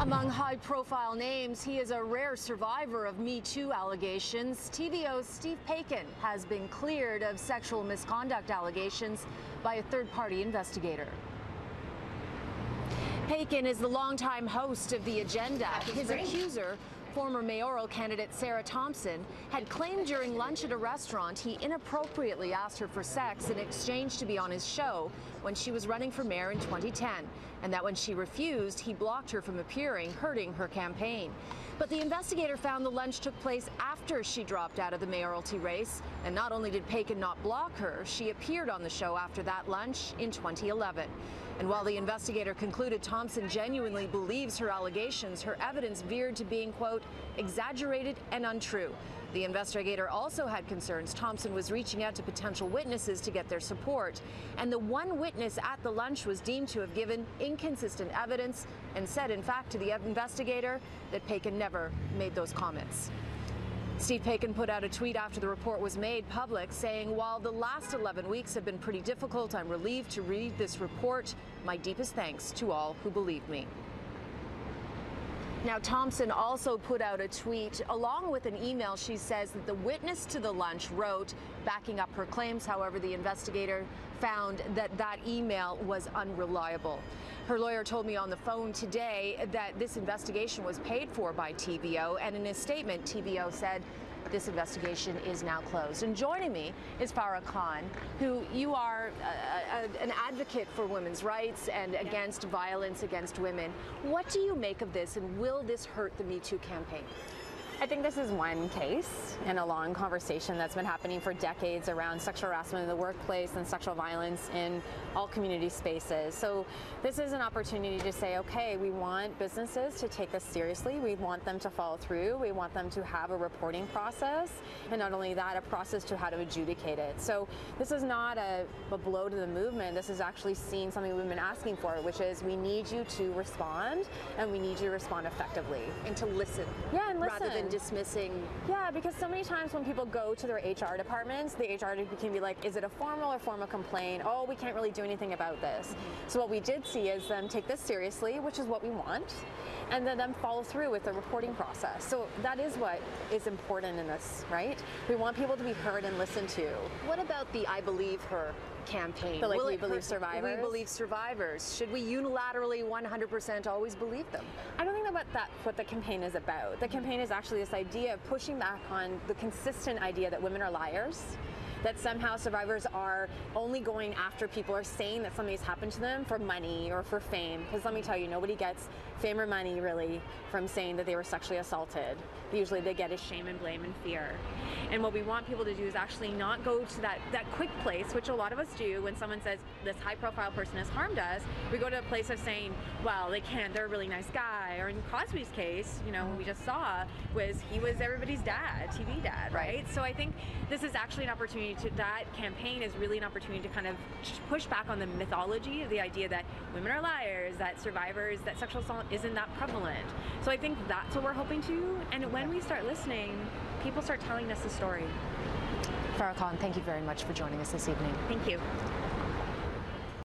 Among high-profile names, he is a rare survivor of Me Too allegations. TVO's Steve Paikin has been cleared of sexual misconduct allegations by a third-party investigator. Paikin is the longtime host of The Agenda. His accuser, former mayoral candidate Sarah Thompson, had claimed during lunch at a restaurant he inappropriately asked her for sex in exchange to be on his show when she was running for mayor in 2010, and that when she refused, he blocked her from appearing, hurting her campaign. But the investigator found the lunch took place after she dropped out of the mayoralty race, and not only did Paikin not block her, she appeared on the show after that lunch in 2011. And while the investigator concluded Thompson genuinely believes her allegations, her evidence veered to being, quote, exaggerated and untrue. The investigator also had concerns Thompson was reaching out to potential witnesses to get their support. And the one witness at the lunch was deemed to have given inconsistent evidence and said, in fact, to the investigator that Paikin never made those comments. Steve Paikin put out a tweet after the report was made public saying, while the last 11 weeks have been pretty difficult, I'm relieved to read this report. My deepest thanks to all who believe me. Now, Thompson also put out a tweet along with an email. She says that the witness to the lunch wrote, backing up her claims. However, the investigator found that that email was unreliable. Her lawyer told me on the phone today that this investigation was paid for by TVO, and in a statement, TVO said this investigation is now closed. And joining me is Farah Khan, who you are an advocate for women's rights and against violence against women. What do you make of this, and will this hurt the Me Too campaign? I think this is one case in a long conversation that's been happening for decades around sexual harassment in the workplace and sexual violence in all community spaces. So this is an opportunity to say, okay, we want businesses to take this seriously. We want them to follow through. We want them to have a reporting process. And not only that, a process to how to adjudicate it. So this is not a blow to the movement. This is actually seeing something we've been asking for, which is we need you to respond, and we need you to respond effectively. And to listen. Yeah, and listen. Rather than dismissing. Yeah, because so many times when people go to their HR departments, the HR can be like, is it a formal or formal complaint? Oh, we can't really do anything about this. So what we did see is them take this seriously, which is what we want, and then them follow through with the reporting process. So that is what is important in this, right? We want people to be heard and listened to. What about the I Believe Her campaign? So like We Believe Survivors? We Believe Survivors. Should we unilaterally 100% always believe them? I don't think that's what the campaign is about. The campaign is actually this idea of pushing back on the consistent idea that women are liars, that somehow survivors are only going after people or saying that something's happened to them for money or for fame. Because let me tell you, nobody gets fame or money really from saying that they were sexually assaulted. Usually they get is shame and blame and fear. And what we want people to do is actually not go to that quick place, which a lot of us do when someone says this high profile person has harmed us. We go to a place of saying, well, they can't, they're a really nice guy. Or in Cosby's case, you know, what we just saw was he was everybody's dad, TV dad, right? So I think this is actually an opportunity that campaign is really an opportunity to kind of push back on the mythology of the idea that women are liars, that survivors, that sexual assault isn't that prevalent. So I think that's what we're hoping to. And when we start listening, people start telling us the story. Farah Khan, thank you very much for joining us this evening. Thank you.